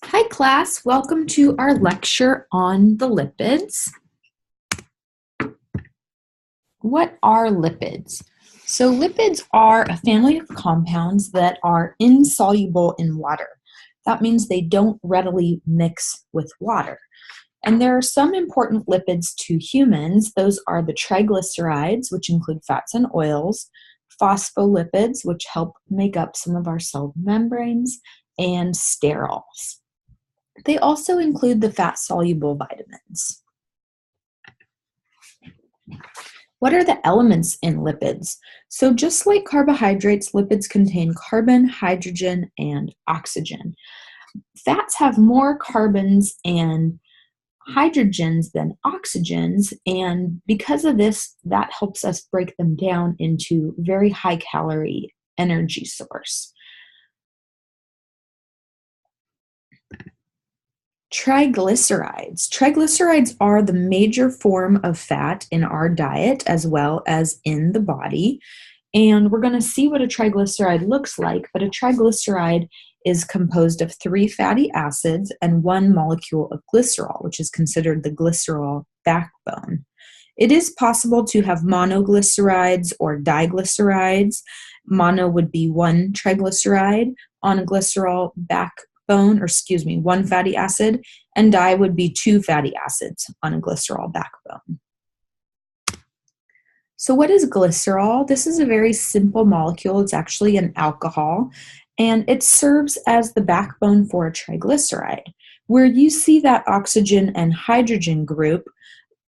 Hi class, welcome to our lecture on the lipids. What are lipids? So lipids are a family of compounds that are insoluble in water. That means they don't readily mix with water. And there are some important lipids to humans. Those are the triglycerides, which include fats and oils, phospholipids, which help make up some of our cell membranes, and sterols. They also include the fat-soluble vitamins. What are the elements in lipids? So just like carbohydrates, lipids contain carbon, hydrogen, and oxygen. Fats have more carbons and hydrogens than oxygens, and because of this, that helps us break them down into very high-calorie energy source. Triglycerides. Triglycerides are the major form of fat in our diet as well as in the body. And we're going to see what a triglyceride looks like, but a triglyceride is composed of 3 fatty acids and 1 molecule of glycerol, which is considered the glycerol backbone. It is possible to have monoglycerides or diglycerides. Mono would be 1 triglyceride on a glycerol backbone, one fatty acid, and di would be 2 fatty acids on a glycerol backbone. So what is glycerol? This is a very simple molecule. It's actually an alcohol, and it serves as the backbone for a triglyceride. Where you see that oxygen and hydrogen group,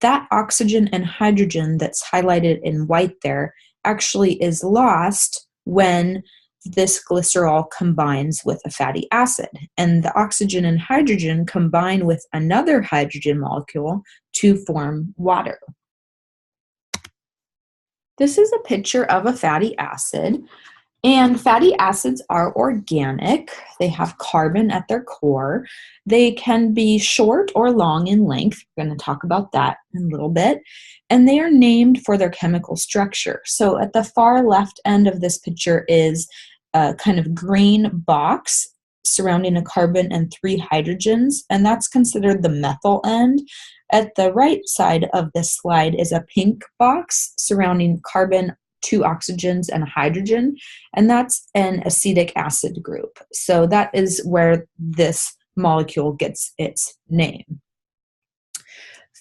that oxygen and hydrogen that's highlighted in white there actually is lost when this glycerol combines with a fatty acid, and the oxygen and hydrogen combine with another hydrogen molecule to form water. This is a picture of a fatty acid, and fatty acids are organic. They have carbon at their core. They can be short or long in length. We're going to talk about that in a little bit. And they are named for their chemical structure. So at the far left end of this picture is a kind of green box surrounding a carbon and 3 hydrogens, and that's considered the methyl end. At the right side of this slide is a pink box surrounding carbon, 2 oxygens, and a hydrogen, and that's an acetic acid group. So that is where this molecule gets its name.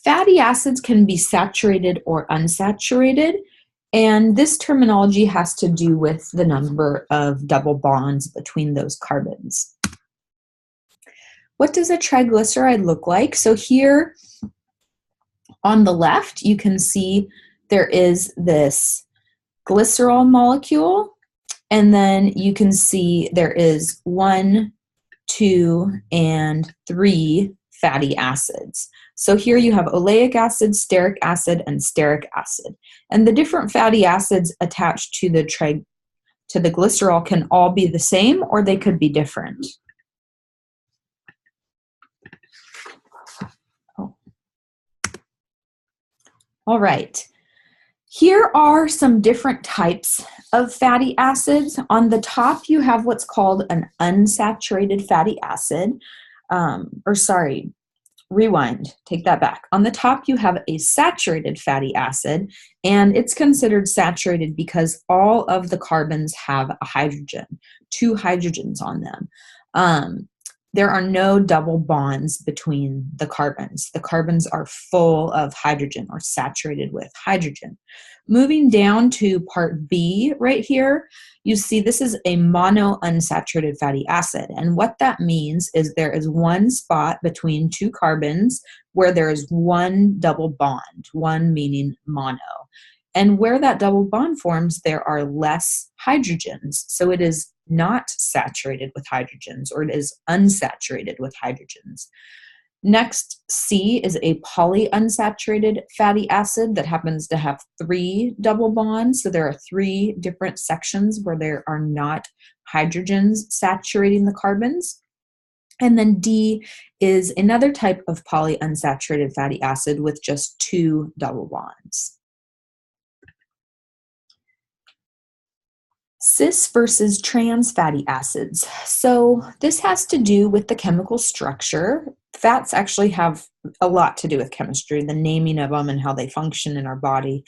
Fatty acids can be saturated or unsaturated, and this terminology has to do with the number of double bonds between those carbons. What does a triglyceride look like? So here on the left, you can see there is this glycerol molecule, and then you can see there is 1, 2, and 3 fatty acids. So here you have oleic acid, stearic acid, and stearic acid. And the different fatty acids attached to the glycerol can all be the same, or they could be different. All right. Here are some different types of fatty acids. On the top, you have what's called an unsaturated fatty acid. Rewind, take that back. On the top, you have a saturated fatty acid, and it's considered saturated because all of the carbons have a hydrogen, 2 hydrogens on them. There are no double bonds between the carbons. The carbons are full of hydrogen or saturated with hydrogen. Moving down to part B right here, you see this is a monounsaturated fatty acid. And what that means is there is 1 spot between 2 carbons where there is 1 double bond, 1 meaning mono. And where that double bond forms, there are less hydrogens. So it is not saturated with hydrogens, or it is unsaturated with hydrogens. Next, C is a polyunsaturated fatty acid that happens to have 3 double bonds. So there are 3 different sections where there are not hydrogens saturating the carbons. And then D is another type of polyunsaturated fatty acid with just 2 double bonds. Cis versus trans fatty acids. So this has to do with the chemical structure. Fats actually have a lot to do with chemistry, the naming of them and how they function in our body.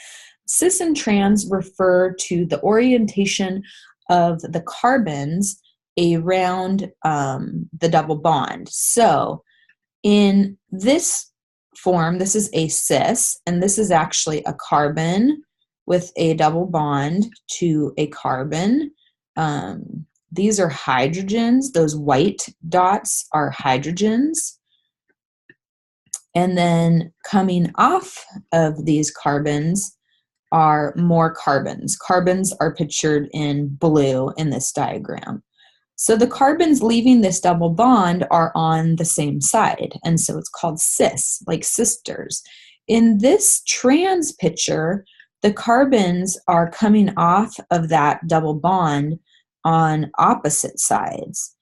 Cis and trans refer to the orientation of the carbons around the double bond. So in this form, this is a cis, and this is actually a carbon with a double bond to a carbon. These are hydrogens. Those white dots are hydrogens. And then coming off of these carbons are more carbons. Carbons are pictured in blue in this diagram. So the carbons leaving this double bond are on the same side, and so it's called cis, like sisters. In this trans picture, the carbons are coming off of that double bond on opposite sides.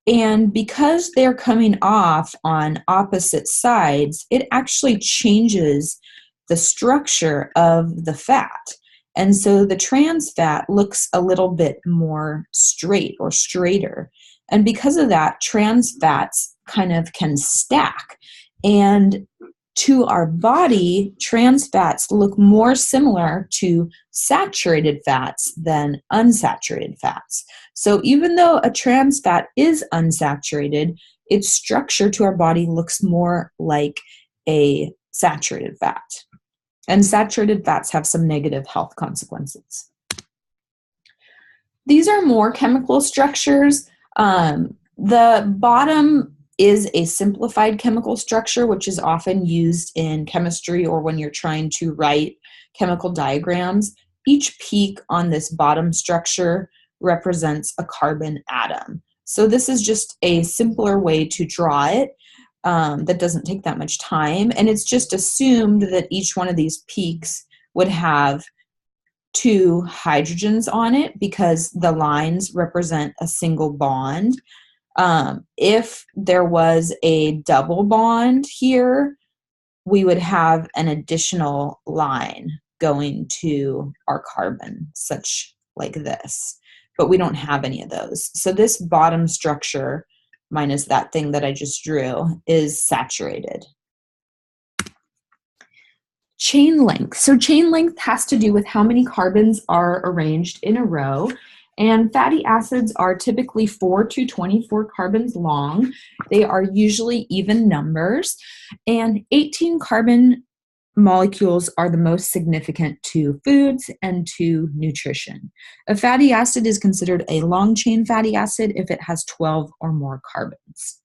And because they're coming off on opposite sides, it actually changes the structure of the fat. And so the trans fat looks a little bit more straight or straighter. And because of that, trans fats kind of can stack. And to our body, trans fats look more similar to saturated fats than unsaturated fats. So even though a trans fat is unsaturated, its structure to our body looks more like a saturated fat. And saturated fats have some negative health consequences. These are more chemical structures. The bottom is a simplified chemical structure, which is often used in chemistry or when you're trying to write chemical diagrams. Each peak on this bottom structure represents a carbon atom. So this is just a simpler way to draw it. That doesn't take that much time, and it's just assumed that each one of these peaks would have two hydrogens on it because the lines represent a single bond. If there was a double bond here, we would have an additional line going to our carbon, such like this, but we don't have any of those. So this bottom structure, minus that thing that I just drew, is saturated. Chain length. So chain length has to do with how many carbons are arranged in a row. And fatty acids are typically 4 to 24 carbons long. They are usually even numbers. And 18 carbon molecules are the most significant to foods and to nutrition. A fatty acid is considered a long-chain fatty acid if it has 12 or more carbons.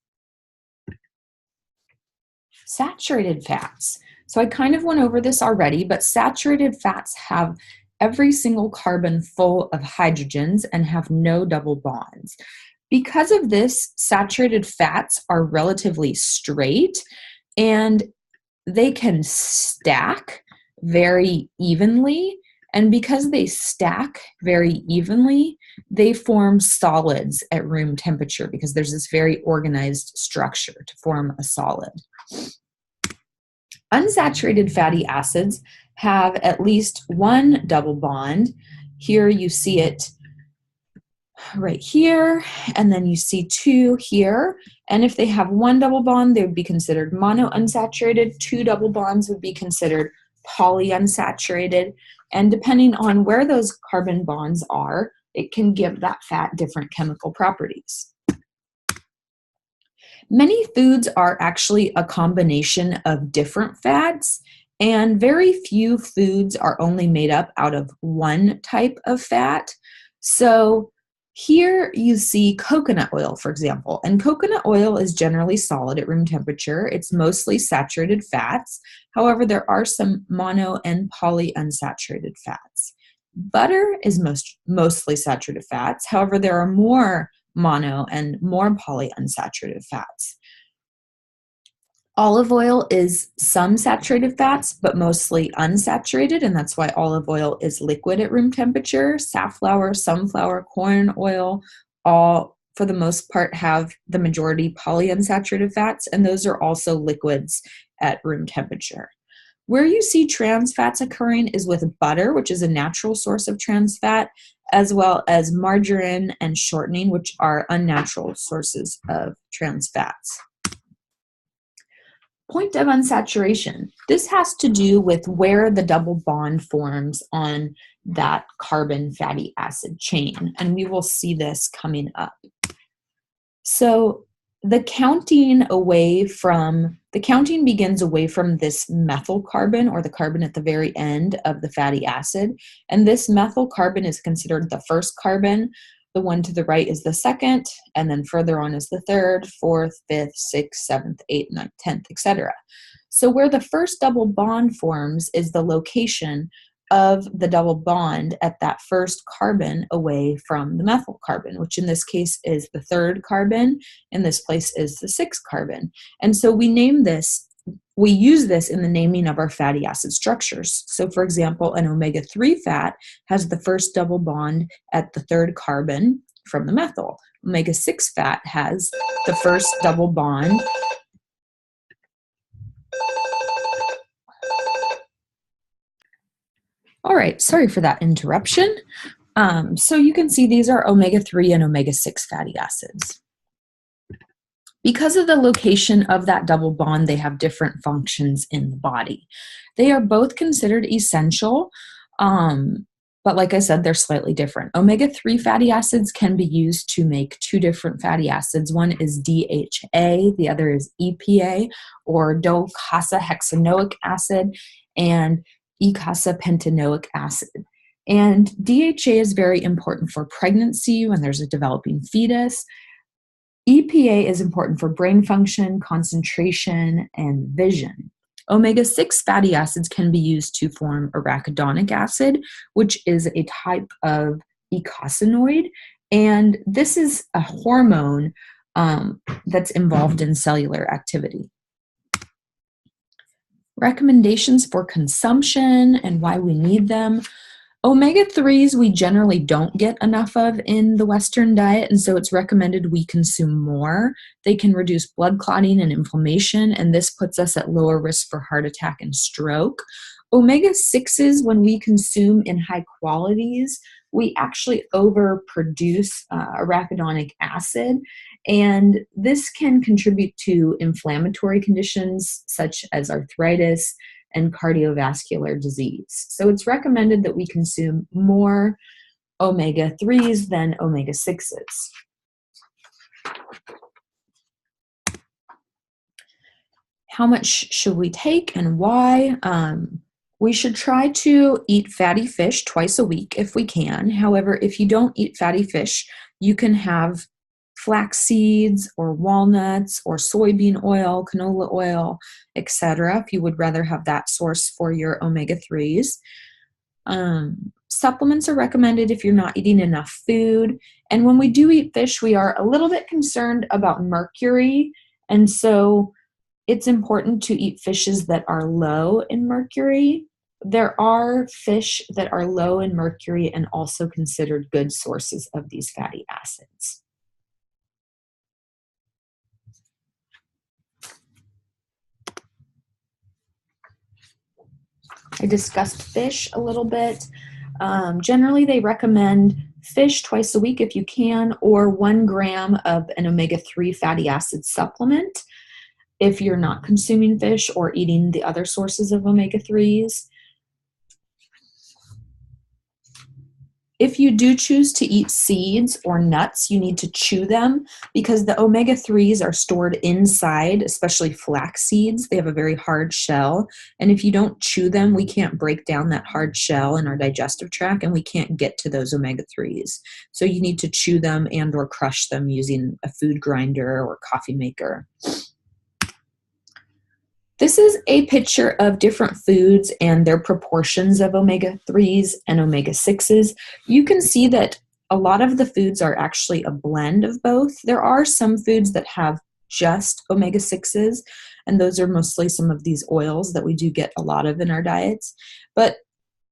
Saturated fats. So I kind of went over this already, but saturated fats have every single carbon full of hydrogens and have no double bonds. Because of this, saturated fats are relatively straight, and they can stack very evenly, and because they stack very evenly, they form solids at room temperature because there's this very organized structure to form a solid. Unsaturated fatty acids have at least one double bond. Here you see it right here, and then you see two here. And if they have one double bond, they would be considered monounsaturated. Two double bonds would be considered polyunsaturated. And depending on where those carbon bonds are, it can give that fat different chemical properties. Many foods are actually a combination of different fats, and very few foods are only made up out of one type of fat. So here you see coconut oil, for example, and coconut oil is generally solid at room temperature. It's mostly saturated fats. However, there are some mono and polyunsaturated fats. Butter is mostly saturated fats. However, there are more mono and more polyunsaturated fats. Olive oil is some saturated fats, but mostly unsaturated, and that's why olive oil is liquid at room temperature. Safflower, sunflower, corn oil, all for the most part have the majority polyunsaturated fats, and those are also liquids at room temperature. Where you see trans fats occurring is with butter, which is a natural source of trans fat, as well as margarine and shortening, which are unnatural sources of trans fats. Point of unsaturation. This has to do with where the double bond forms on that carbon fatty acid chain, and we will see this coming up. So the counting begins away from this methyl carbon, or the carbon at the very end of the fatty acid, and this methyl carbon is considered the first carbon. The one to the right is the second, and then further on is the third, fourth, fifth, sixth, seventh, eighth, ninth, 10th, etc. So where the first double bond forms is the location of the double bond at that first carbon away from the methyl carbon, which in this case is the third carbon, and this place is the sixth carbon. And so we use this in the naming of our fatty acid structures. So for example, an omega-3 fat has the first double bond at the third carbon from the methyl. Omega-6 fat has the first double bond All right, sorry for that interruption. So you can see these are omega-3 and omega-6 fatty acids. Because of the location of that double bond, they have different functions in the body. They are both considered essential, but like I said, they're slightly different. Omega-3 fatty acids can be used to make two different fatty acids. One is DHA, the other is EPA, or docosahexaenoic acid, and eicosapentaenoic acid. And DHA is very important for pregnancy when there's a developing fetus. EPA is important for brain function, concentration, and vision. Omega-6 fatty acids can be used to form arachidonic acid, which is a type of eicosanoid, and this is a hormone that's involved in cellular activity. Recommendations for consumption and why we need them. Omega-3s we generally don't get enough of in the Western diet, and so it's recommended we consume more. They can reduce blood clotting and inflammation, and this puts us at lower risk for heart attack and stroke. Omega-6s, when we consume in high quantities, we actually overproduce arachidonic acid, and this can contribute to inflammatory conditions such as arthritis and cardiovascular disease. So it's recommended that we consume more omega-3s than omega-6s. How much should we take and why? We should try to eat fatty fish twice a week if we can. However, if you don't eat fatty fish, you can have flax seeds or walnuts or soybean oil, canola oil, etc. if you would rather have that source for your omega-3s. Supplements are recommended if you're not eating enough food. And when we do eat fish, we are a little bit concerned about mercury. And so it's important to eat fishes that are low in mercury. There are fish that are low in mercury and also considered good sources of these fatty acids. I discussed fish a little bit. Generally, they recommend fish twice a week if you can, or 1 gram of an omega-3 fatty acid supplement if you're not consuming fish or eating the other sources of omega-3s. If you do choose to eat seeds or nuts, you need to chew them because the omega-3s are stored inside, especially flax seeds. They have a very hard shell, and if you don't chew them, we can't break down that hard shell in our digestive tract, and we can't get to those omega-3s. So you need to chew them and or crush them using a food grinder or coffee maker. This is a picture of different foods and their proportions of omega-3s and omega-6s. You can see that a lot of the foods are actually a blend of both. There are some foods that have just omega-6s, and those are mostly some of these oils that we do get a lot of in our diets. But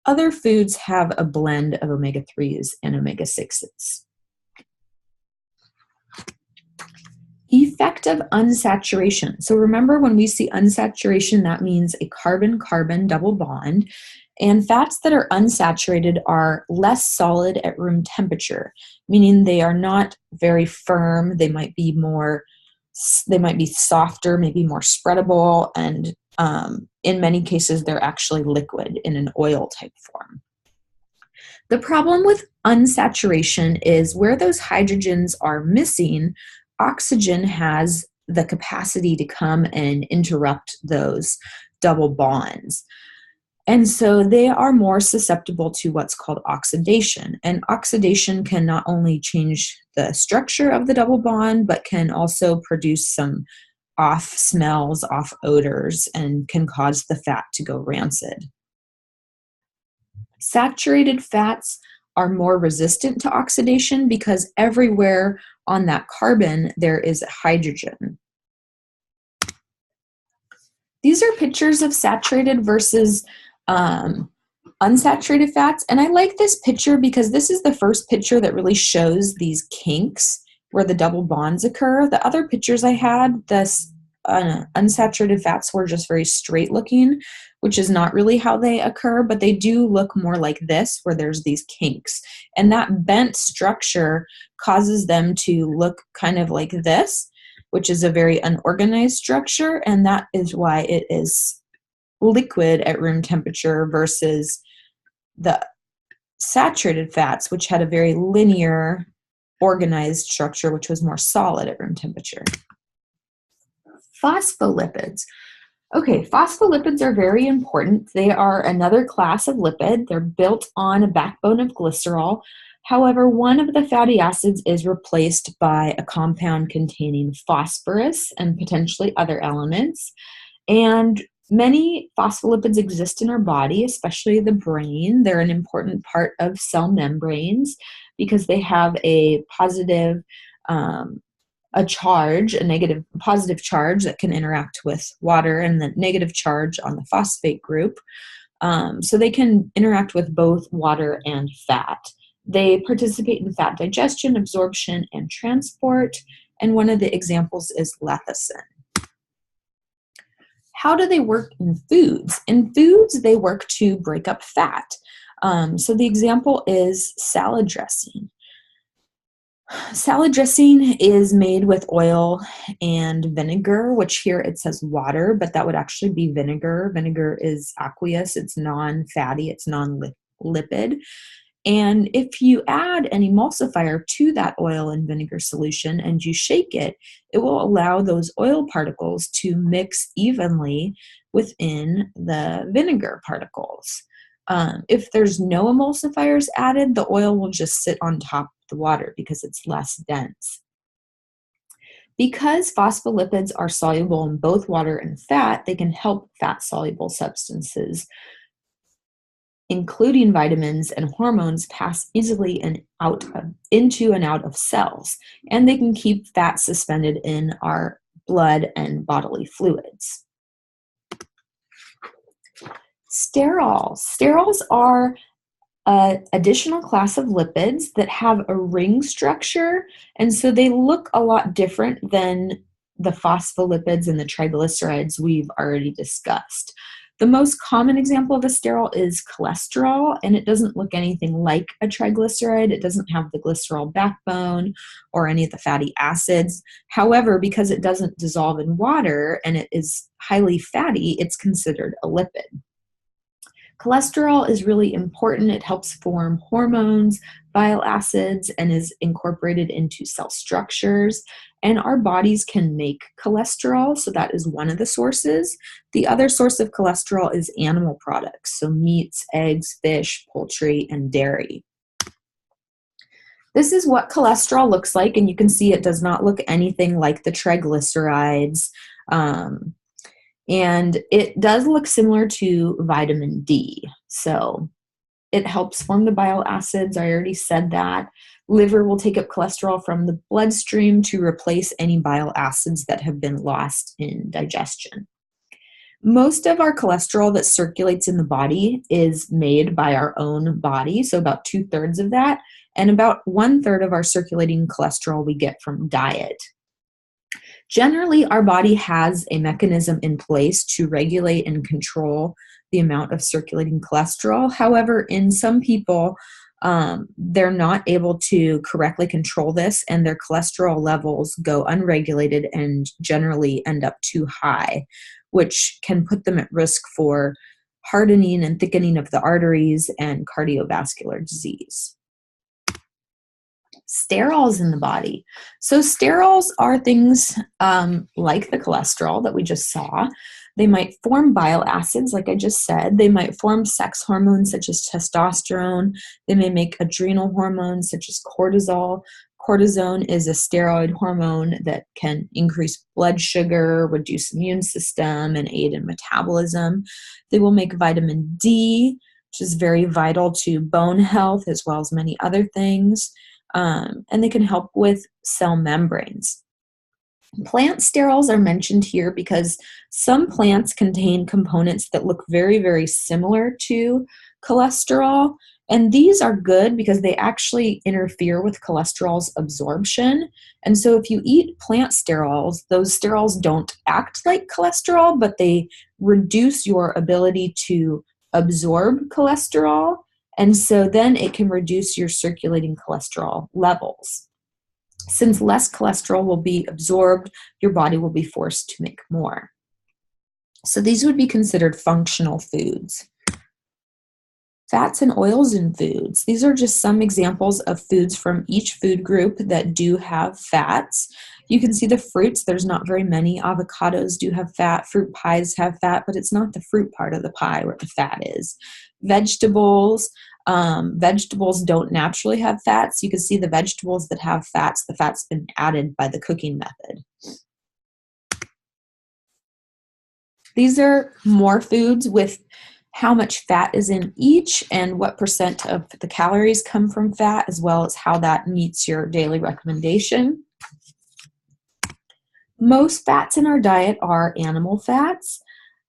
other foods have a blend of omega-3s and omega-6s. effect of unsaturation. So remember, when we see unsaturation, that means a carbon-carbon double bond. And fats that are unsaturated are less solid at room temperature, meaning they are not very firm. They might be softer, maybe more spreadable, and in many cases, they're actually liquid in an oil type form. The problem with unsaturation is where those hydrogens are missing, oxygen has the capacity to come and interrupt those double bonds. And so they are more susceptible to what's called oxidation. And oxidation can not only change the structure of the double bond, but can also produce some off smells, off odors, and can cause the fat to go rancid. Saturated fats are more resistant to oxidation because everywhere on that carbon there is hydrogen. These are pictures of saturated versus unsaturated fats, and I like this picture because this is the first picture that really shows these kinks where the double bonds occur. The other pictures I had, unsaturated fats were just very straight looking, which is not really how they occur, but they do look more like this, where there's these kinks. And that bent structure causes them to look kind of like this, which is a very unorganized structure, and that is why it is liquid at room temperature versus the saturated fats, which had a very linear, organized structure, which was more solid at room temperature. Phospholipids. Okay, phospholipids are very important. They are another class of lipid. They're built on a backbone of glycerol. However, one of the fatty acids is replaced by a compound containing phosphorus and potentially other elements. And many phospholipids exist in our body, especially the brain. They're an important part of cell membranes because they have a positive positive charge that can interact with water, and the negative charge on the phosphate group. So they can interact with both water and fat. They participate in fat digestion, absorption, and transport. And one of the examples is lecithin. How do they work in foods? In foods, they work to break up fat. So the example is salad dressing. Salad dressing is made with oil and vinegar, which here it says water, but that would actually be vinegar. Vinegar is aqueous, it's non-fatty, it's non-lipid. And if you add an emulsifier to that oil and vinegar solution and you shake it, it will allow those oil particles to mix evenly within the vinegar particles. If there's no emulsifiers added, the oil will just sit on top of the water because it's less dense. Because phospholipids are soluble in both water and fat, they can help fat-soluble substances, including vitamins and hormones, pass easily into and out of cells, and they can keep fat suspended in our blood and bodily fluids. Sterols. Sterols are an additional class of lipids that have a ring structure, and so they look a lot different than the phospholipids and the triglycerides we've already discussed. The most common example of a sterol is cholesterol, and it doesn't look anything like a triglyceride. It doesn't have the glycerol backbone or any of the fatty acids. However, because it doesn't dissolve in water and it is highly fatty, it's considered a lipid. Cholesterol is really important. It helps form hormones, bile acids, and is incorporated into cell structures. And our bodies can make cholesterol, so that is one of the sources. The other source of cholesterol is animal products, so meats, eggs, fish, poultry, and dairy. This is what cholesterol looks like, and you can see it does not look anything like the triglycerides. And it does look similar to vitamin D. So it helps form the bile acids. I already said that. Liver will take up cholesterol from the bloodstream to replace any bile acids that have been lost in digestion. Most of our cholesterol that circulates in the body is made by our own body, so about 2/3 of that, and about 1/3 of our circulating cholesterol we get from diet. Generally, our body has a mechanism in place to regulate and control the amount of circulating cholesterol. However, in some people, they're not able to correctly control this, and their cholesterol levels go unregulated and generally end up too high, which can put them at risk for hardening and thickening of the arteries and cardiovascular disease. Sterols in the body. So sterols are things like the cholesterol that we just saw. They might form bile acids, like I just said. They might form sex hormones such as testosterone. They may make adrenal hormones such as cortisol. Cortisone is a steroid hormone that can increase blood sugar, reduce immune system, and aid in metabolism. They will make vitamin D, which is very vital to bone health as well as many other things. And they can help with cell membranes. Plant sterols are mentioned here because some plants contain components that look very, very similar to cholesterol. And these are good because they actually interfere with cholesterol's absorption. And so if you eat plant sterols, those sterols don't act like cholesterol, but they reduce your ability to absorb cholesterol. And so then it can reduce your circulating cholesterol levels. Since less cholesterol will be absorbed, your body will be forced to make more. So these would be considered functional foods. Fats and oils in foods. These are just some examples of foods from each food group that do have fats. You can see the fruits. There's not very many. Avocados do have fat. Fruit pies have fat, but it's not the fruit part of the pie where the fat is. Vegetables. Vegetables don't naturally have fats. You can see the vegetables that have fats, the fat's been added by the cooking method. These are more foods with how much fat is in each and what percent of the calories come from fat, as well as how that meets your daily recommendation. Most fats in our diet are animal fats.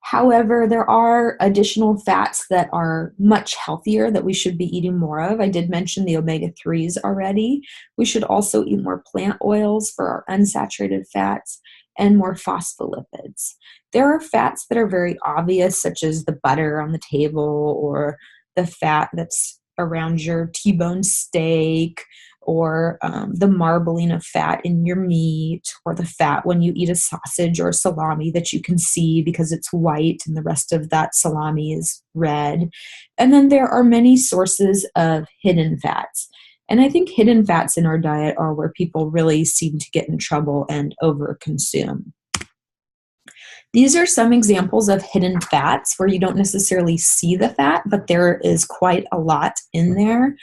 However, there are additional fats that are much healthier that we should be eating more of. I did mention the omega-3s already. We should also eat more plant oils for our unsaturated fats and more phospholipids. There are fats that are very obvious, such as the butter on the table or the fat that's around your T-bone steak, or the marbling of fat in your meat, or the fat when you eat a sausage or a salami that you can see because it's white and the rest of that salami is red. And then there are many sources of hidden fats. And I think hidden fats in our diet are where people really seem to get in trouble and overconsume. These are some examples of hidden fats where you don't necessarily see the fat, but there is quite a lot in there.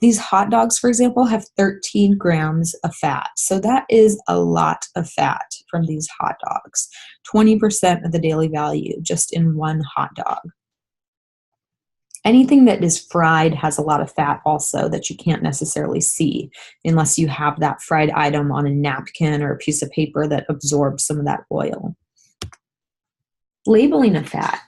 These hot dogs, for example, have 13 grams of fat. So that is a lot of fat from these hot dogs. 20% of the daily value just in one hot dog. Anything that is fried has a lot of fat also that you can't necessarily see unless you have that fried item on a napkin or a piece of paper that absorbs some of that oil. Labeling of fat.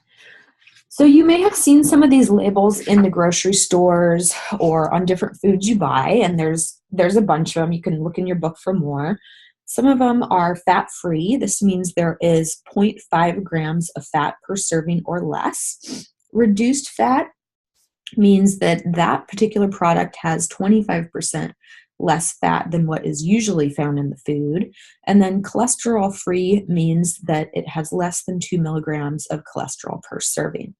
So you may have seen some of these labels in the grocery stores or on different foods you buy, and there's a bunch of them. You can look in your book for more. Some of them are fat-free. This means there is 0.5 grams of fat per serving or less. Reduced fat means that that particular product has 25% less fat than what is usually found in the food. And then cholesterol-free means that it has less than 2 milligrams of cholesterol per serving.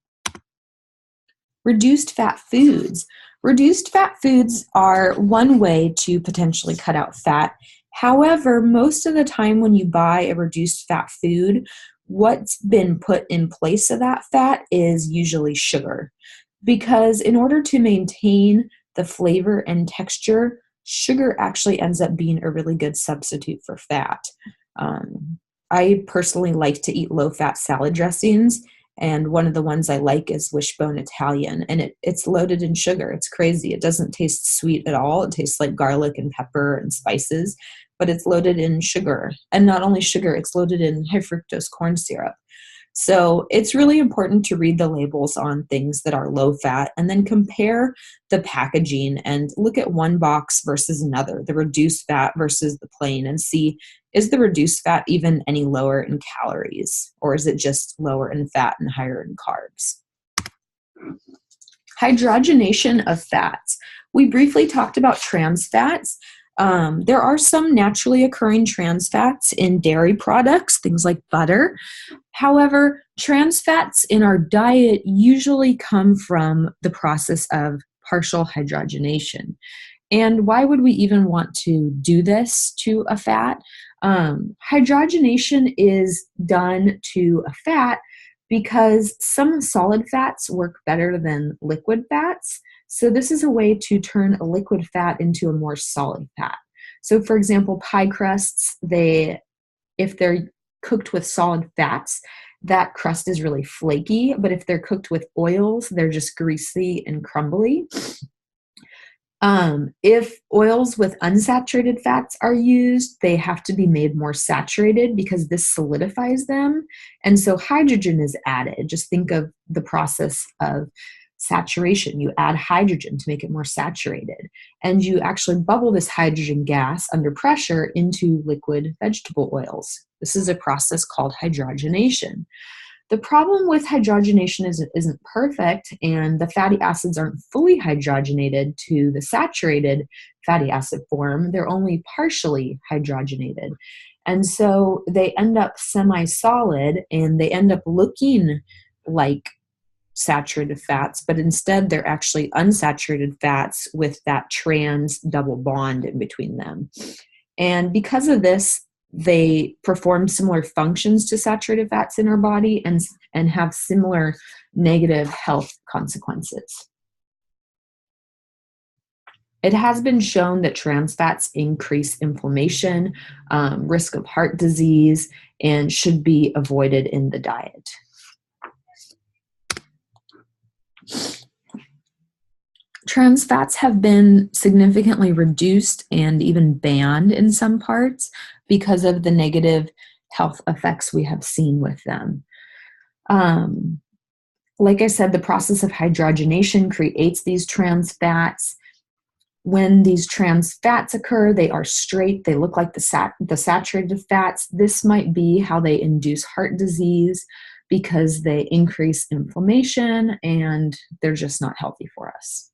Reduced fat foods. Reduced fat foods are one way to potentially cut out fat. However, most of the time when you buy a reduced fat food, what's been put in place of that fat is usually sugar. Because in order to maintain the flavor and texture, sugar actually ends up being a really good substitute for fat. I personally like to eat low-fat salad dressings, and one of the ones I like is Wishbone Italian, and it's loaded in sugar. It's crazy. It doesn't taste sweet at all. It tastes like garlic and pepper and spices, but it's loaded in sugar. And not only sugar, it's loaded in high fructose corn syrup. So it's really important to read the labels on things that are low fat and then compare the packaging and look at one box versus another, the reduced fat versus the plain, and see, is the reduced fat even any lower in calories, or is it just lower in fat and higher in carbs? Hydrogenation of fats. We briefly talked about trans fats. There are some naturally occurring trans fats in dairy products, things like butter. However, trans fats in our diet usually come from the process of partial hydrogenation. And why would we even want to do this to a fat? Hydrogenation is done to a fat because some solid fats work better than liquid fats. So this is a way to turn a liquid fat into a more solid fat. So for example, pie crusts, if they're cooked with solid fats, that crust is really flaky, but if they're cooked with oils, they're just greasy and crumbly. If oils with unsaturated fats are used, they have to be made more saturated because this solidifies them. And so hydrogen is added. Just think of the process of saturation. You add hydrogen to make it more saturated. And you actually bubble this hydrogen gas under pressure into liquid vegetable oils. This is a process called hydrogenation. The problem with hydrogenation is it isn't perfect, and the fatty acids aren't fully hydrogenated to the saturated fatty acid form. They're only partially hydrogenated. And so they end up semi-solid, and they end up looking like saturated fats, but instead they're actually unsaturated fats with that trans double bond in between them. And because of this, they perform similar functions to saturated fats in our body and have similar negative health consequences. It has been shown that trans fats increase inflammation, risk of heart disease, and should be avoided in the diet. Trans fats have been significantly reduced and even banned in some parts because of the negative health effects we have seen with them. Like I said, the process of hydrogenation creates these trans fats. When these trans fats occur, they are straight, they look like the saturated fats. This might be how they induce heart disease because they increase inflammation and they're just not healthy for us.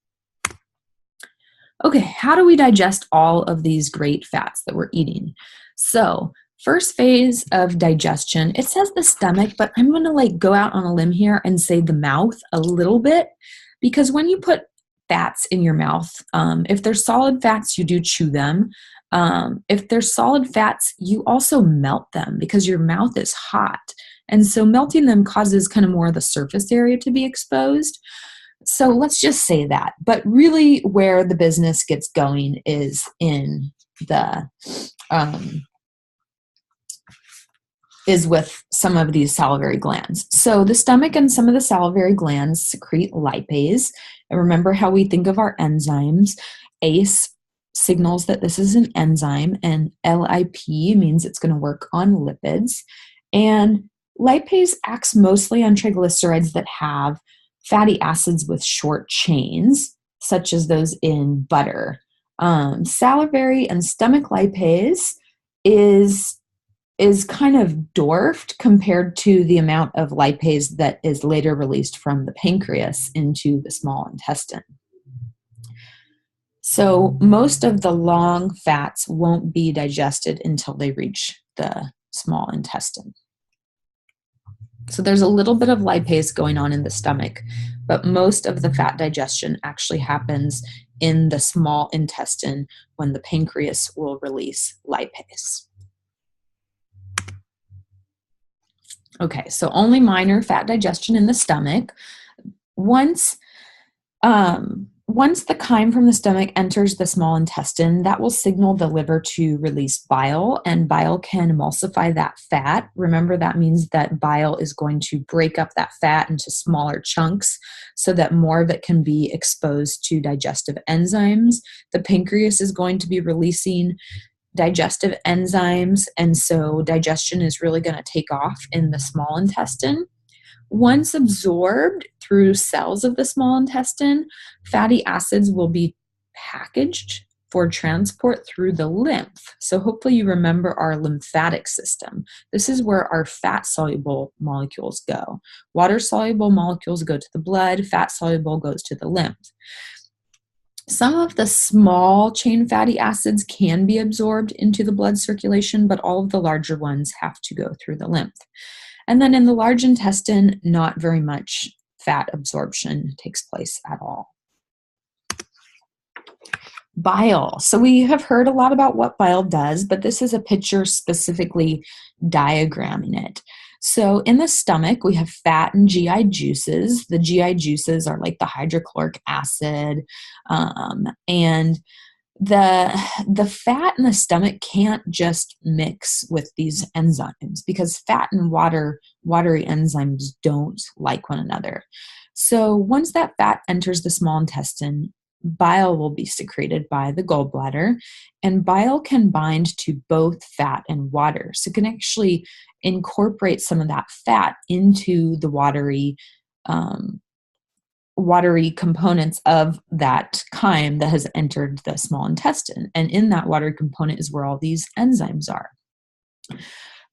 Okay, how do we digest all of these great fats that we're eating? So, first phase of digestion, it says the stomach, but I'm going to go out on a limb here and say the mouth a little bit, because when you put fats in your mouth, if they're solid fats, you do chew them. If they're solid fats, you also melt them because your mouth is hot. And so melting them causes kind of more of the surface area to be exposed. So let's just say that. But really where the business gets going is in the is with some of these salivary glands. So the stomach and some of the salivary glands secrete lipase. And remember how we think of our enzymes. ACE signals that this is an enzyme, and LIP means it's going to work on lipids. And lipase acts mostly on triglycerides that have fatty acids with short chains, such as those in butter. Salivary and stomach lipase is kind of dwarfed compared to the amount of lipase that is later released from the pancreas into the small intestine. So most of the long fats won't be digested until they reach the small intestine. So there's a little bit of lipase going on in the stomach, but most of the fat digestion actually happens in the small intestine when the pancreas will release lipase. Okay, so only minor fat digestion in the stomach. Once the chyme from the stomach enters the small intestine, that will signal the liver to release bile, and bile can emulsify that fat. Remember, that means that bile is going to break up that fat into smaller chunks so that more of it can be exposed to digestive enzymes. The pancreas is going to be releasing digestive enzymes, and so digestion is really going to take off in the small intestine. Once absorbed through cells of the small intestine, fatty acids will be packaged for transport through the lymph. So hopefully you remember our lymphatic system. This is where our fat-soluble molecules go. Water-soluble molecules go to the blood, fat-soluble goes to the lymph. Some of the small chain fatty acids can be absorbed into the blood circulation, but all of the larger ones have to go through the lymph. And then in the large intestine, not very much fat absorption takes place at all. Bile. So we have heard a lot about what bile does, but this is a picture specifically diagramming it. So in the stomach, we have fat and GI juices. The GI juices are like the hydrochloric acid, and the fat in the stomach can't just mix with these enzymes because fat and watery enzymes don't like one another. So once that fat enters the small intestine, bile will be secreted by the gallbladder, and bile can bind to both fat and water. So it can actually incorporate some of that fat into the watery components of that chyme that has entered the small intestine. And in that watery component is where all these enzymes are.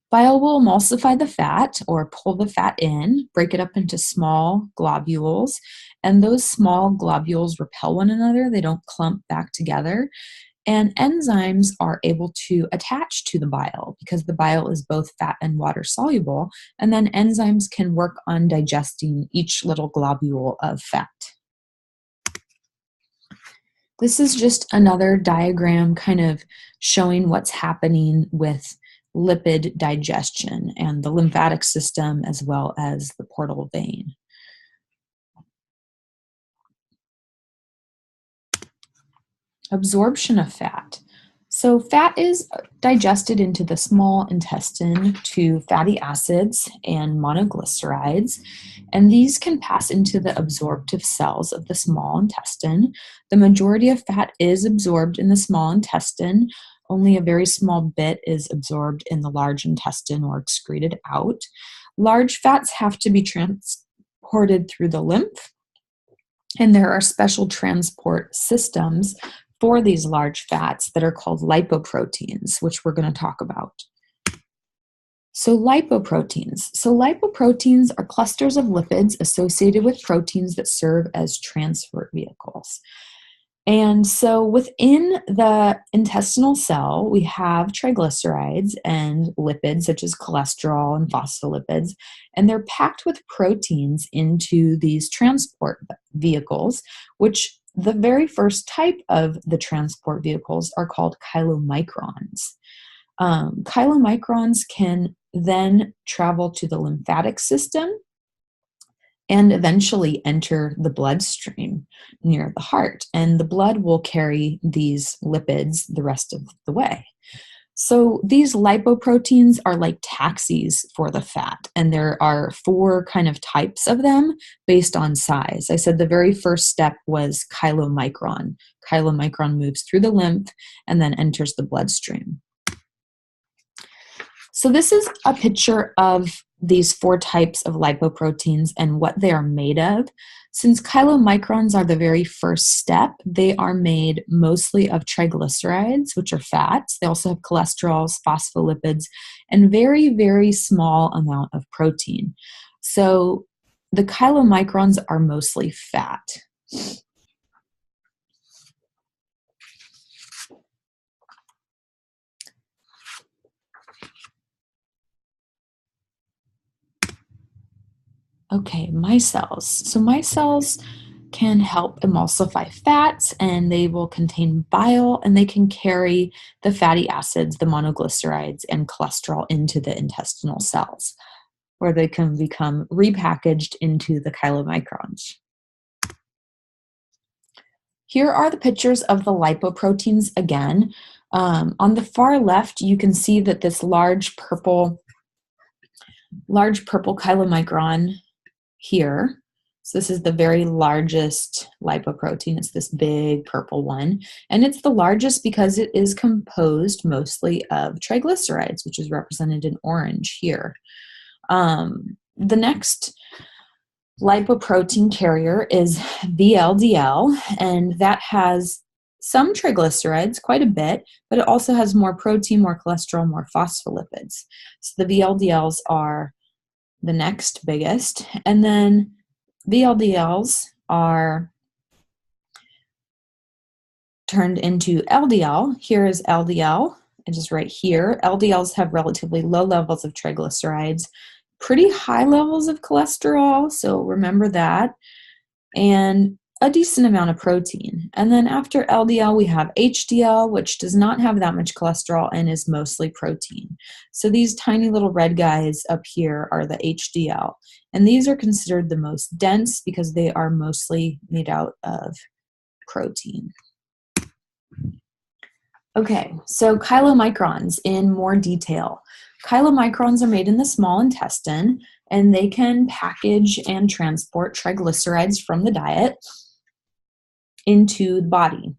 Bile will emulsify the fat or pull the fat in, break it up into small globules, and those small globules repel one another. They don't clump back together. And enzymes are able to attach to the bile because the bile is both fat and water soluble, and then enzymes can work on digesting each little globule of fat. This is just another diagram kind of showing what's happening with lipid digestion and the lymphatic system as well as the portal vein. Absorption of fat. So fat is digested into the small intestine to fatty acids and monoglycerides, and these can pass into the absorptive cells of the small intestine. The majority of fat is absorbed in the small intestine. Only a very small bit is absorbed in the large intestine or excreted out. Large fats have to be transported through the lymph, and there are special transport systems for these large fats that are called lipoproteins, which we're going to talk about. So lipoproteins. So lipoproteins are clusters of lipids associated with proteins that serve as transport vehicles. And so within the intestinal cell, we have triglycerides and lipids such as cholesterol and phospholipids, and they're packed with proteins into these transport vehicles, which the very first type of the transport vehicles are called chylomicrons. Chylomicrons can then travel to the lymphatic system and eventually enter the bloodstream near the heart. And the blood will carry these lipids the rest of the way. So these lipoproteins are like taxis for the fat, and there are 4 kind of types of them based on size. I said the very first step was chylomicron. Chylomicron moves through the lymph and then enters the bloodstream. So this is a picture of these 4 types of lipoproteins and what they are made of. Since chylomicrons are the very first step, they are made mostly of triglycerides, which are fats. They also have cholesterols, phospholipids, and very, very small amount of protein. So the chylomicrons are mostly fat. Okay, micelles. So micelles can help emulsify fats, and they will contain bile, and they can carry the fatty acids, the monoglycerides, and cholesterol into the intestinal cells, where they can become repackaged into the chylomicrons. Here are the pictures of the lipoproteins again. On the far left, you can see that this large purple chylomicron here. So this is the very largest lipoprotein. It's this big purple one. And it's the largest because it is composed mostly of triglycerides, which is represented in orange here. The next lipoprotein carrier is VLDL, and that has some triglycerides, quite a bit, but it also has more protein, more cholesterol, more phospholipids. So the VLDLs are the next biggest. And then VLDLs are turned into LDL. Here is LDL. It is right here. LDLs have relatively low levels of triglycerides, pretty high levels of cholesterol, so remember that, and a decent amount of protein. And then after LDL, we have HDL, which does not have that much cholesterol and is mostly protein. So these tiny little red guys up here are the HDL. And these are considered the most dense because they are mostly made out of protein. Okay, so chylomicrons in more detail. Chylomicrons are made in the small intestine, and they can package and transport triglycerides from the diet into the body.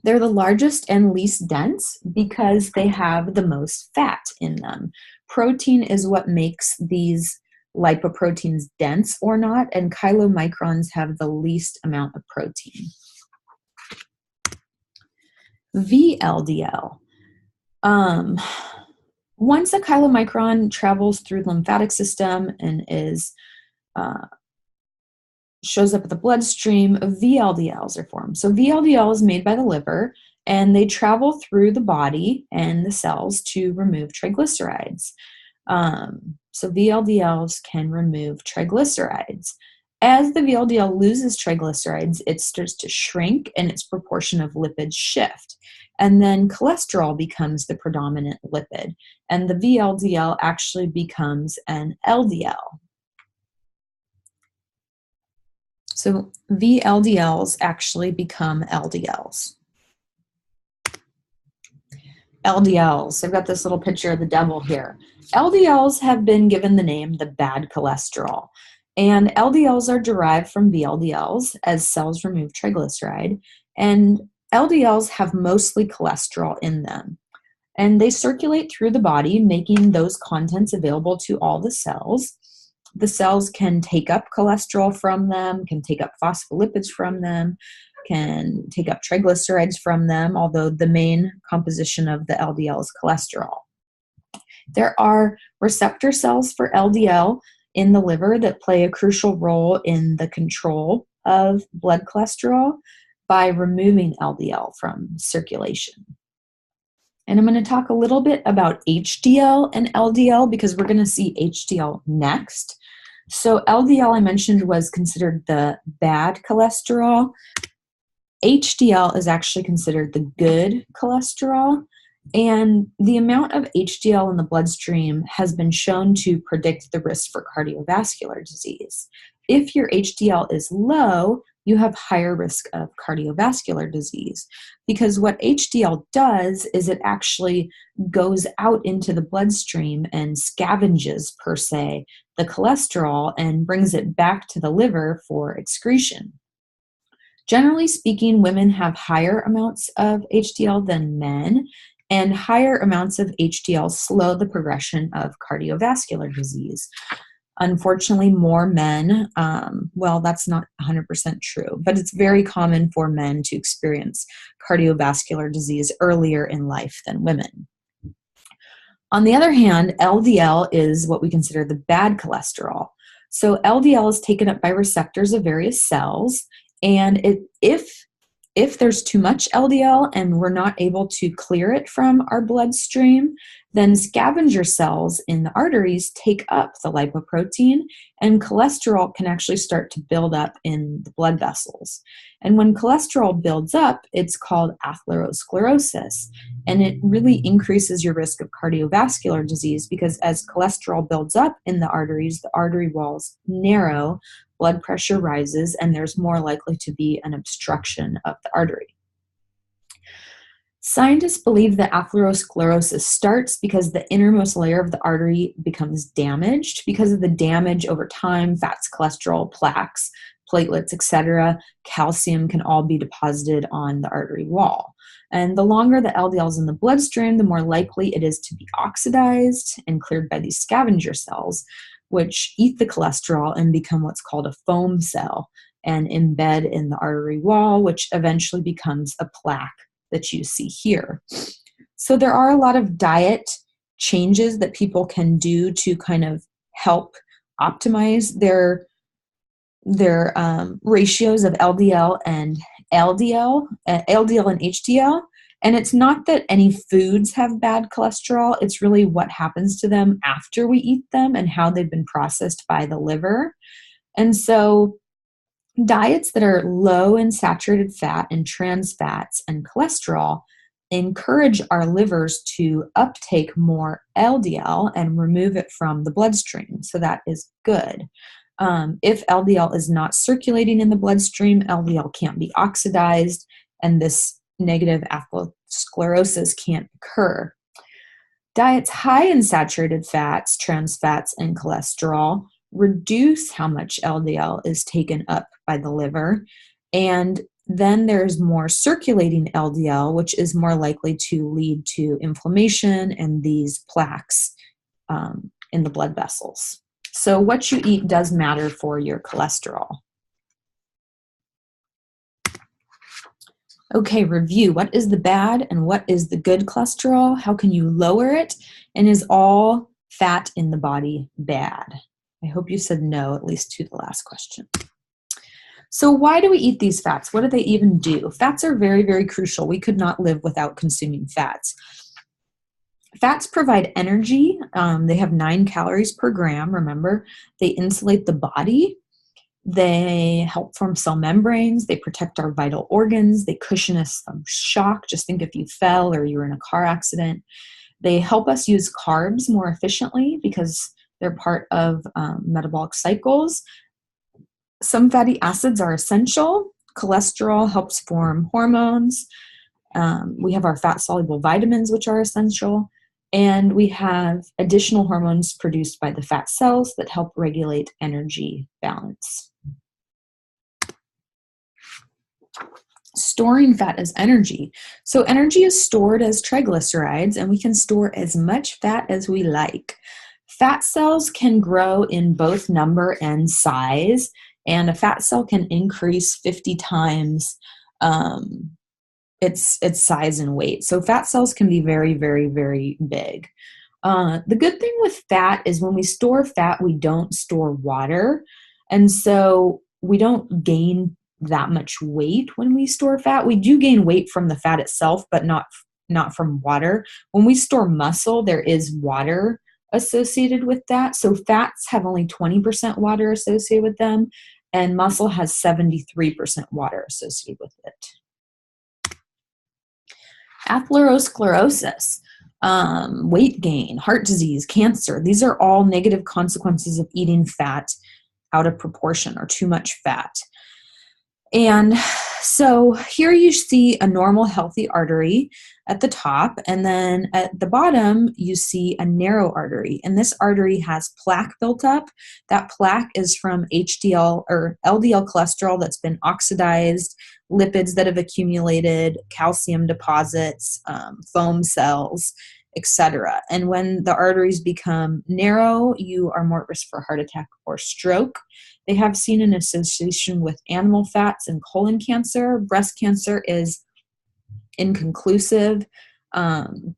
They're the largest and least dense because they have the most fat in them. Protein is what makes these lipoproteins dense or not, and chylomicrons have the least amount of protein. VLDL. Once a chylomicron travels through the lymphatic system and shows up at the bloodstream, VLDLs are formed. So VLDL is made by the liver, and they travel through the body and the cells to remove triglycerides. So VLDLs can remove triglycerides. As the VLDL loses triglycerides, it starts to shrink and its proportion of lipids shift. And then cholesterol becomes the predominant lipid, and the VLDL actually becomes an LDL. So VLDLs actually become LDLs. LDLs, I've got this little picture of the devil here. LDLs have been given the name the bad cholesterol. And LDLs are derived from VLDLs as cells remove triglyceride. And LDLs have mostly cholesterol in them. And they circulate through the body, making those contents available to all the cells. The cells can take up cholesterol from them, can take up phospholipids from them, can take up triglycerides from them, although the main composition of the LDL is cholesterol. There are receptor cells for LDL in the liver that play a crucial role in the control of blood cholesterol by removing LDL from circulation. And I'm going to talk a little bit about HDL and LDL because we're going to see HDL next. So LDL, I mentioned, was considered the bad cholesterol. HDL is actually considered the good cholesterol. And the amount of HDL in the bloodstream has been shown to predict the risk for cardiovascular disease. If your HDL is low, you have higher risk of cardiovascular disease because what HDL does is it actually goes out into the bloodstream and scavenges, per se, the cholesterol and brings it back to the liver for excretion. Generally speaking, women have higher amounts of HDL than men, and higher amounts of HDL slow the progression of cardiovascular disease. Unfortunately, more men, well, that's not 100% true, but it's very common for men to experience cardiovascular disease earlier in life than women. On the other hand, LDL is what we consider the bad cholesterol. So LDL is taken up by receptors of various cells, and if there's too much LDL and we're not able to clear it from our bloodstream, then scavenger cells in the arteries take up the lipoprotein, and cholesterol can actually start to build up in the blood vessels. And when cholesterol builds up, it's called atherosclerosis, and it really increases your risk of cardiovascular disease because as cholesterol builds up in the artery walls narrow, blood pressure rises, and there's more likely to be an obstruction of the artery. Scientists believe that atherosclerosis starts because the innermost layer of the artery becomes damaged. Because of the damage over time, fats, cholesterol, plaques, platelets, etc., calcium can all be deposited on the artery wall. And the longer the LDL is in the bloodstream, the more likely it is to be oxidized and cleared by these scavenger cells, which eat the cholesterol and become what's called a foam cell and embed in the artery wall, which eventually becomes a plaque that you see here. So there are a lot of diet changes that people can do to kind of help optimize their ratios of LDL and LDL and HDL. And it's not that any foods have bad cholesterol, it's really what happens to them after we eat them and how they've been processed by the liver. And so diets that are low in saturated fat and trans fats and cholesterol encourage our livers to uptake more LDL and remove it from the bloodstream. So that is good. If LDL is not circulating in the bloodstream, LDL can't be oxidized, and this negative atherosclerosis can't occur. Diets high in saturated fats, trans fats, and cholesterol reduce how much LDL is taken up by the liver, and then there's more circulating LDL, which is more likely to lead to inflammation and these plaques in the blood vessels. So what you eat does matter for your cholesterol. Okay, review. What is the bad and what is the good cholesterol? How can you lower it? And is all fat in the body bad? I hope you said no, at least to the last question. So why do we eat these fats? What do they even do? Fats are very, very crucial. We could not live without consuming fats. Fats provide energy. They have 9 calories per gram, remember. They insulate the body. They help form cell membranes. They protect our vital organs. They cushion us from shock. Just think if you fell or you were in a car accident. They help us use carbs more efficiently because they're part of metabolic cycles. Some fatty acids are essential. Cholesterol helps form hormones. We have our fat-soluble vitamins, which are essential. And we have additional hormones produced by the fat cells that help regulate energy balance. Storing fat as energy. So energy is stored as triglycerides, and we can store as much fat as we like. Fat cells can grow in both number and size, and a fat cell can increase 50 times its size and weight. So fat cells can be very, very, very big. The good thing with fat is when we store fat, we don't store water. And so we don't gain that much weight when we store fat. We do gain weight from the fat itself, but not from water. When we store muscle, there is water associated with that. So fats have only 20% water associated with them, and muscle has 73% water associated with it. Atherosclerosis, weight gain, heart disease, cancer, these are all negative consequences of eating fat out of proportion or too much fat. And so here you see a normal healthy artery at the top, and then at the bottom you see a narrow artery, and this artery has plaque built up. That plaque is from HDL or LDL cholesterol that's been oxidized, lipids that have accumulated, calcium deposits, foam cells, etc. And when the arteries become narrow, you are more at risk for heart attack or stroke. They have seen an association with animal fats and colon cancer. Breast cancer is inconclusive. And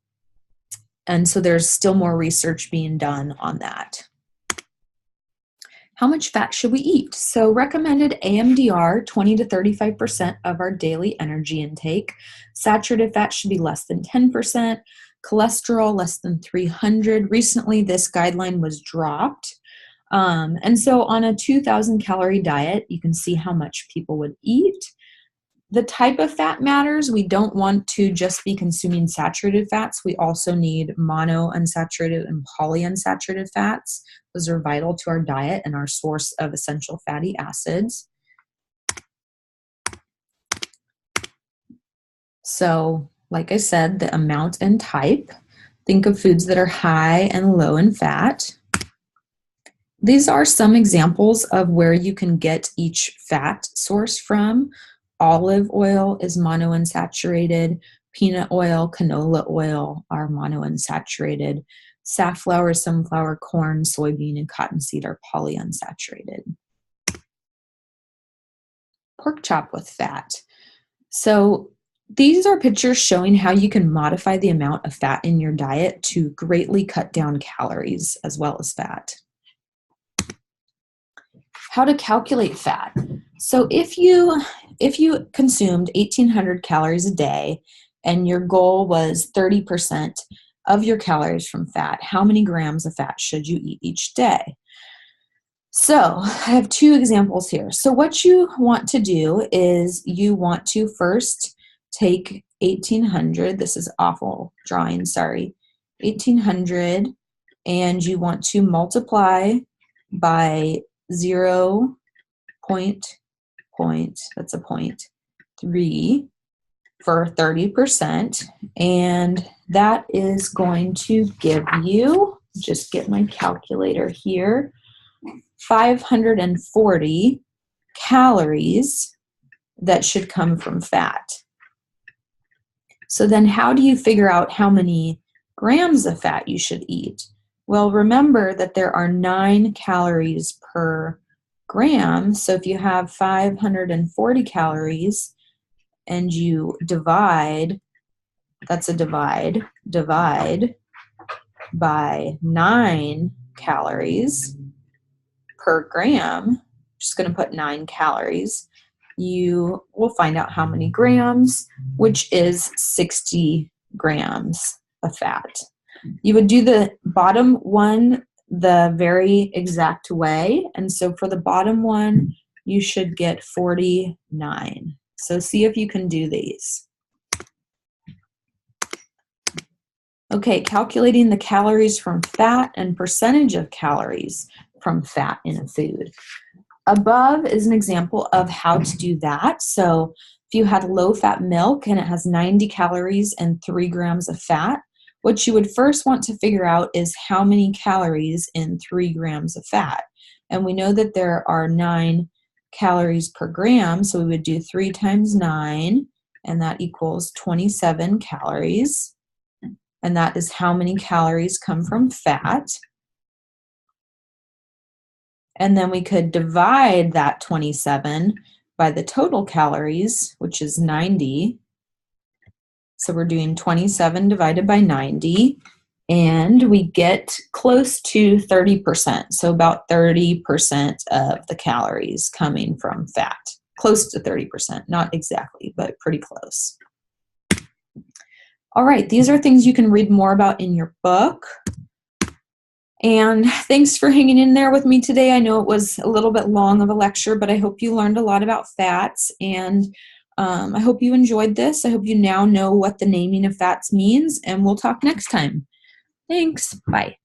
so there's still more research being done on that. How much fat should we eat? So recommended AMDR, 20 to 35% of our daily energy intake. Saturated fat should be less than 10%. Cholesterol less than 300. Recently, this guideline was dropped. And so on a 2,000 calorie diet, you can see how much people would eat. The type of fat matters. We don't want to just be consuming saturated fats. We also need monounsaturated and polyunsaturated fats. Those are vital to our diet and our source of essential fatty acids. So like I said, the amount and type. Think of foods that are high and low in fat. These are some examples of where you can get each fat source from. Olive oil is monounsaturated. Peanut oil, canola oil are monounsaturated. Safflower, sunflower, corn, soybean, and cottonseed are polyunsaturated. Pork chop with fat. So these are pictures showing how you can modify the amount of fat in your diet to greatly cut down calories as well as fat. How to calculate fat. So if you consumed 1,800 calories a day and your goal was 30% of your calories from fat, how many grams of fat should you eat each day? So I have two examples here. So what you want to do is you want to first take 1,800, this is awful drawing, sorry, 1,800, and you want to multiply by 0.3 for 30%, and that is going to give you, just get my calculator here, 540 calories that should come from fat. So then how do you figure out how many grams of fat you should eat? Well, remember that there are 9 calories per gram. So if you have 540 calories and you divide, that's a divide by 9 calories per gram, just going to put 9 calories, you will find out how many grams, which is 60 grams of fat. You would do the bottom one the very exact way, and so for the bottom one, you should get 49. So see if you can do these. Okay, calculating the calories from fat and percentage of calories from fat in a food. Above is an example of how to do that. So if you had low-fat milk and it has 90 calories and 3 grams of fat, what you would first want to figure out is how many calories in 3 grams of fat. And we know that there are 9 calories per gram, so we would do 3 times 9, and that equals 27 calories. And that is how many calories come from fat. And then we could divide that 27 by the total calories, which is 90. So we're doing 27 divided by 90, and we get close to 30%. So about 30% of the calories coming from fat. Close to 30%, not exactly, but pretty close. All right, these are things you can read more about in your book. And thanks for hanging in there with me today. I know it was a little bit long of a lecture, but I hope you learned a lot about fats, and I hope you enjoyed this. I hope you now know what the naming of fats means, and we'll talk next time. Thanks. Bye.